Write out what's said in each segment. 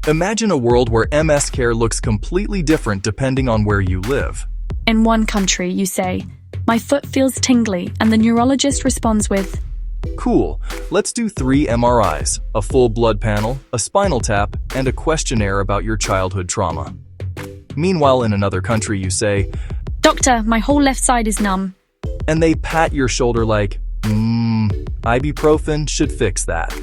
Imagine a world where MS Care looks completely different depending on where you live. In one country, you say, "My foot feels tingly," and the neurologist responds with, Cool, let's do 3 MRIs, a full blood panel, a spinal tap, and a questionnaire about your childhood trauma. Meanwhile, in another country, you say, "Doctor, my whole left side is numb." and they pat your shoulder like, ibuprofen should fix that.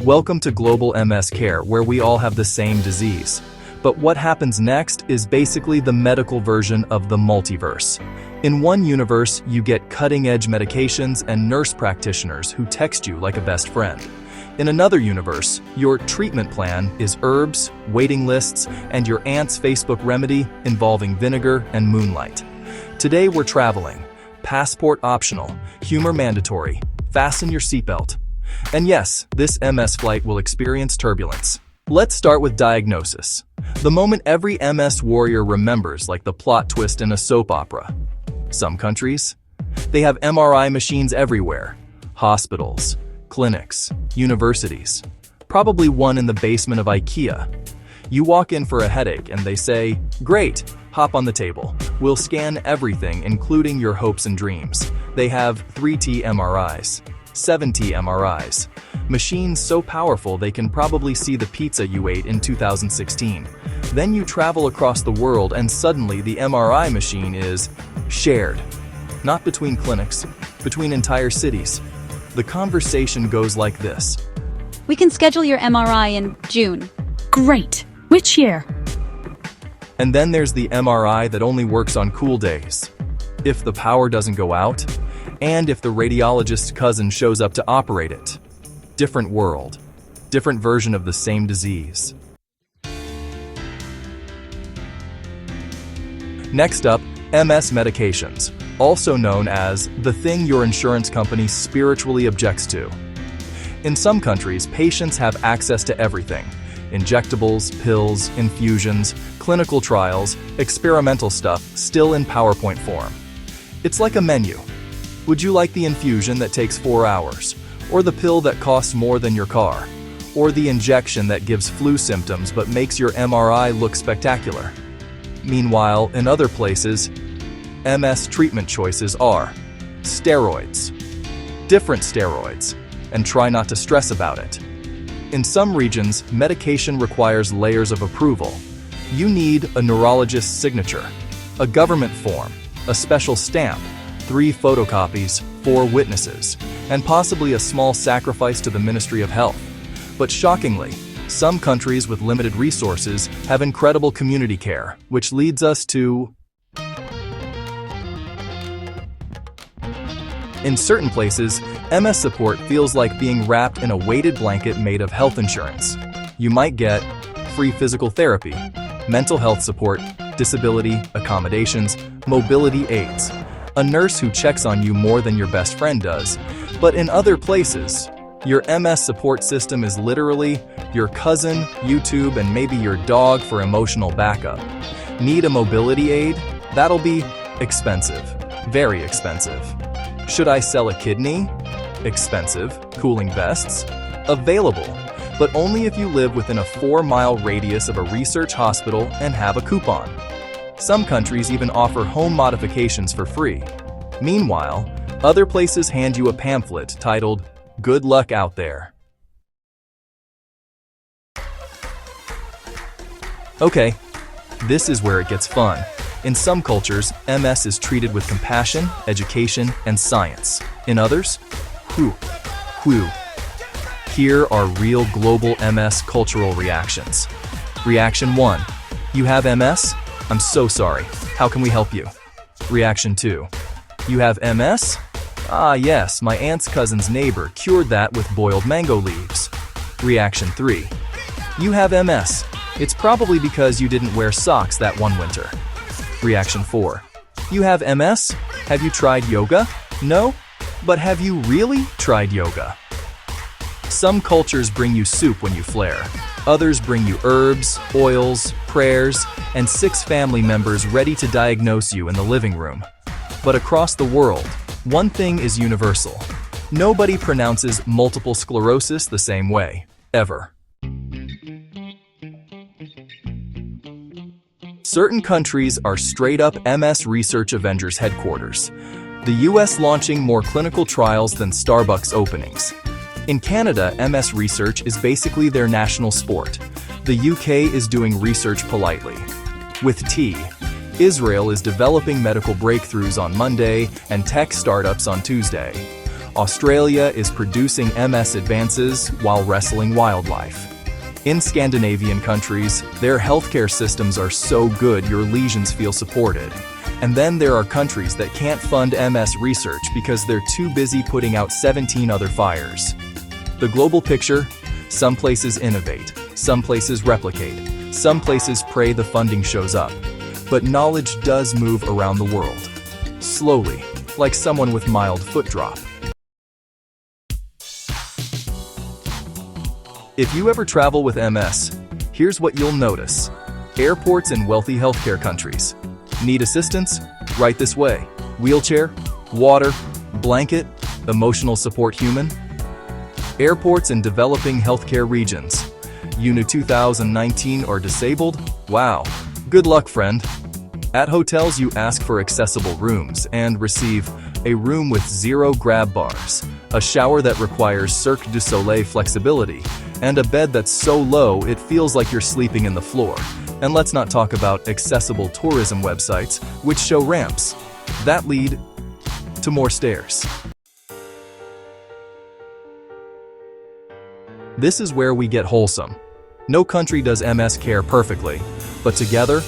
Welcome to Global MS Care, where we all have the same disease. But what happens next is basically the medical version of the multiverse. In one universe, you get cutting-edge medications and nurse practitioners who text you like a best friend. In another universe, your treatment plan is herbs, waiting lists, and your aunt's Facebook remedy involving vinegar and moonlight. Today we're traveling. Passport optional, humor mandatory, fasten your seatbelt. And yes, this MS flight will experience turbulence. Let's start with diagnosis. The moment every MS warrior remembers, like the plot twist in a soap opera. Some countries, they have MRI machines everywhere. Hospitals, clinics, universities. Probably one in the basement of IKEA. You walk in for a headache and they say, "Great, hop on the table. We'll scan everything, including your hopes and dreams." They have 3T MRIs. 7T MRIs. Machines so powerful they can probably see the pizza you ate in 2016. Then you travel across the world and suddenly the MRI machine is shared. Not between clinics, between entire cities. The conversation goes like this. "We can schedule your MRI in June." Great! Which year? And then there's the MRI that only works on cool days. If the power doesn't go out, and if the radiologist's cousin shows up to operate it. Different world. Different version of the same disease. Next up, MS medications, also known as the thing your insurance company spiritually objects to. In some countries, patients have access to everything. Injectables, pills, infusions, clinical trials, experimental stuff, still in PowerPoint form. It's like a menu. Would you like the infusion that takes 4 hours? Or the pill that costs more than your car? Or the injection that gives flu symptoms but makes your MRI look spectacular? Meanwhile, in other places, MS treatment choices are steroids, different steroids, and try not to stress about it. In some regions, medication requires layers of approval. You need a neurologist's signature, a government form, a special stamp, 3 photocopies, 4 witnesses, and possibly a small sacrifice to the Ministry of Health. But shockingly, some countries with limited resources have incredible community care, which leads us to... In certain places, MS support feels like being wrapped in a weighted blanket made of health insurance. You might get free physical therapy, mental health support, disability accommodations, mobility aids, a nurse who checks on you more than your best friend does. But in other places, your MS support system is literally your cousin, YouTube, and maybe your dog for emotional backup. Need a mobility aid? That'll be expensive, very expensive. Should I sell a kidney? Expensive. Cooling vests? Available, but only if you live within a 4-mile radius of a research hospital and have a coupon. Some countries even offer home modifications for free. Meanwhile, other places hand you a pamphlet titled, "Good luck out there." Okay, this is where it gets fun. In some cultures, MS is treated with compassion, education, and science. In others, whew. Here are real global MS cultural reactions. Reaction 1. You have MS? I'm so sorry. How can we help you? Reaction 2. You have MS? Ah yes, my aunt's cousin's neighbor cured that with boiled mango leaves. Reaction 3. You have MS. It's probably because you didn't wear socks that one winter. Reaction 4. You have MS? Have you tried yoga? No? But have you really tried yoga? Some cultures bring you soup when you flare. Others bring you herbs, oils, prayers, and 6 family members ready to diagnose you in the living room. But across the world, one thing is universal. Nobody pronounces multiple sclerosis the same way, ever. Certain countries are straight-up MS Research Avengers headquarters. The US launching more clinical trials than Starbucks openings. In Canada, MS Research is basically their national sport. The UK is doing research politely. With T, Israel is developing medical breakthroughs on Monday and tech startups on Tuesday. Australia is producing MS advances while wrestling wildlife. In Scandinavian countries, their healthcare systems are so good your lesions feel supported. And then there are countries that can't fund MS research because they're too busy putting out 17 other fires. The global picture: some places innovate, some places replicate, some places pray the funding shows up. But knowledge does move around the world. Slowly, like someone with mild foot drop. If you ever travel with MS, here's what you'll notice. Airports in wealthy healthcare countries. Need assistance? Right this way. Wheelchair? Water? Blanket? Emotional support human? Airports in developing healthcare regions. UNU 2019 or disabled? Wow. Good luck, friend. At hotels you ask for accessible rooms and receive a room with 0 grab bars, a shower that requires Cirque du Soleil flexibility, and a bed that's so low it feels like you're sleeping in the floor. And let's not talk about accessible tourism websites which show ramps that lead to more stairs. This is where we get wholesome. No country does MS Care perfectly, but together,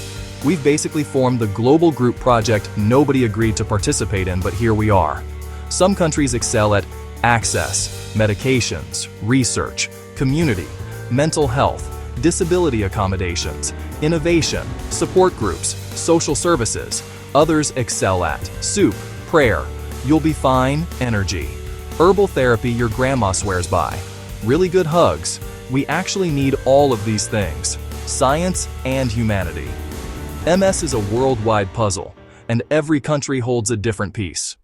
we've basically formed the global group project nobody agreed to participate in, but here we are. Some countries excel at access, medications, research, community, mental health, disability accommodations, innovation, support groups, social services. Others excel at soup, prayer, you'll be fine, energy, herbal therapy your grandma swears by, really good hugs. We actually need all of these things, science and humanity. MS is a worldwide puzzle, and every country holds a different piece.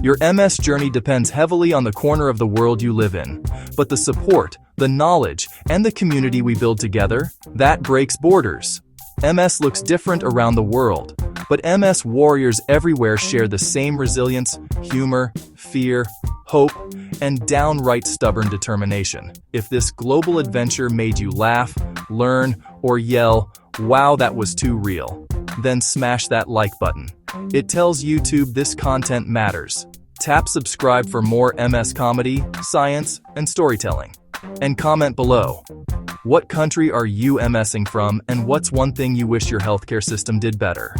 Your MS journey depends heavily on the corner of the world you live in, but the support, the knowledge, and the community we build together, that breaks borders. MS looks different around the world, but MS warriors everywhere share the same resilience, humor, fear, hope, and downright stubborn determination. If this global adventure made you laugh, learn, or yell, "Wow, that was too real," then smash that like button. It tells YouTube this content matters. Tap subscribe for more MS comedy, science, and storytelling. And comment below. What country are you MSing from, and what's one thing you wish your healthcare system did better?